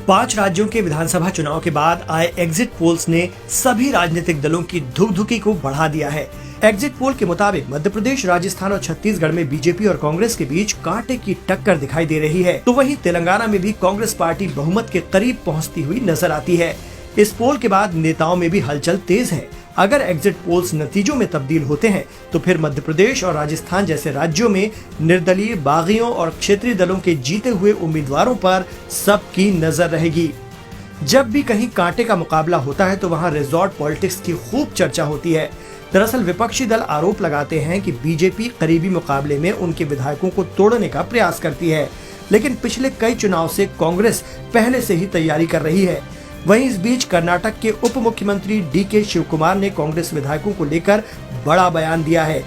5 राज्यों के विधानसभा चुनाव के बाद आए एग्जिट पोल्स ने सभी राजनीतिक दलों की धुकधुकी को बढ़ा दिया है। एग्जिट पोल के मुताबिक मध्य प्रदेश, राजस्थान और छत्तीसगढ़ में बीजेपी और कांग्रेस के बीच कांटे की टक्कर दिखाई दे रही है, तो वहीं तेलंगाना में भी कांग्रेस पार्टी बहुमत के करीब पहुंचती हुई नजर आती है। इस पोल के बाद नेताओं में भी हलचल तेज है। अगर एग्जिट पोल्स नतीजों में तब्दील होते हैं तो फिर मध्य प्रदेश और राजस्थान जैसे राज्यों में निर्दलीय, बागियों और क्षेत्रीय दलों के जीते हुए उम्मीदवारों पर सबकी नजर रहेगी। जब भी कहीं कांटे का मुकाबला होता है तो वहां रिजॉर्ट पॉलिटिक्स की खूब चर्चा होती है। दरअसल विपक्षी दल आरोप लगाते हैं कि बीजेपी करीबी मुकाबले में उनके विधायकों को तोड़ने का प्रयास करती है, लेकिन पिछले कई चुनाव से कांग्रेस पहले से ही तैयारी कर रही है। वहीं इस बीच कर्नाटक के उप मुख्यमंत्री डी.के. शिवकुमार ने कांग्रेस विधायकों को लेकर बड़ा बयान दिया है।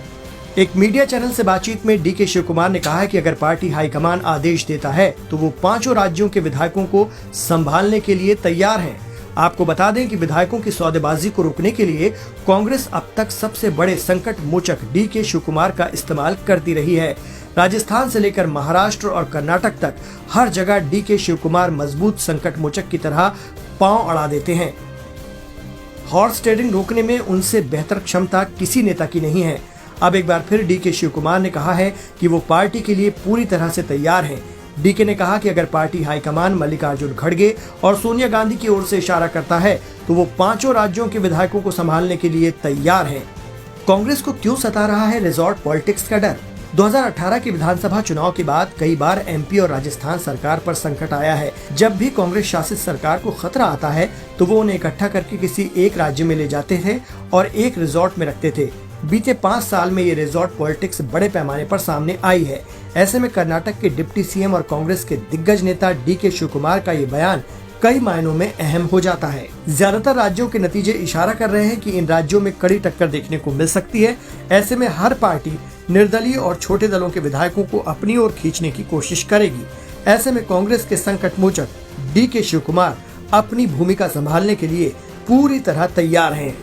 एक मीडिया चैनल से बातचीत में डी.के. शिवकुमार ने कहा है कि अगर पार्टी हाईकमान आदेश देता है तो वो 5 राज्यों के विधायकों को संभालने के लिए तैयार हैं। आपको बता दें कि विधायकों की सौदेबाजी को रोकने के लिए कांग्रेस अब तक सबसे बड़े संकट मोचक डी.के. शिवकुमार का इस्तेमाल करती रही है। राजस्थान से लेकर महाराष्ट्र और कर्नाटक तक हर जगह डी.के. शिवकुमार मजबूत संकट मोचक की तरह पांव अड़ा देते हैं। हॉर्स ट्रेडिंग रोकने में उनसे बेहतर क्षमता किसी नेता की नहीं है। अब एक बार फिर डी.के. शिवकुमार ने कहा है कि वो पार्टी के लिए पूरी तरह से तैयार हैं। डी.के. ने कहा कि अगर पार्टी हाईकमान मल्लिकार्जुन खड़गे और सोनिया गांधी की ओर से इशारा करता है तो वो 5 राज्यों के विधायकों को संभालने के लिए तैयार हैं। कांग्रेस को क्यों सता रहा है रिजॉर्ट पॉलिटिक्स का डर? 2018 के विधानसभा चुनाव के बाद कई बार एमपी और राजस्थान सरकार पर संकट आया है। जब भी कांग्रेस शासित सरकार को खतरा आता है तो वो उन्हें इकट्ठा करके किसी एक राज्य में ले जाते थे और एक रिजॉर्ट में रखते थे। बीते 5 साल में ये रिजॉर्ट पॉलिटिक्स बड़े पैमाने पर सामने आई है। ऐसे में कर्नाटक के डिप्टी सीएम और कांग्रेस के दिग्गज नेता डी.के. शिवकुमार का ये बयान कई मायनों में अहम हो जाता है। ज्यादातर राज्यों के नतीजे इशारा कर रहे हैं कि इन राज्यों में कड़ी टक्कर देखने को मिल सकती है। ऐसे में हर पार्टी निर्दलीय और छोटे दलों के विधायकों को अपनी ओर खींचने की कोशिश करेगी। ऐसे में कांग्रेस के संकट मोचक डी.के. शिवकुमार अपनी भूमिका संभालने के लिए पूरी तरह तैयार हैं।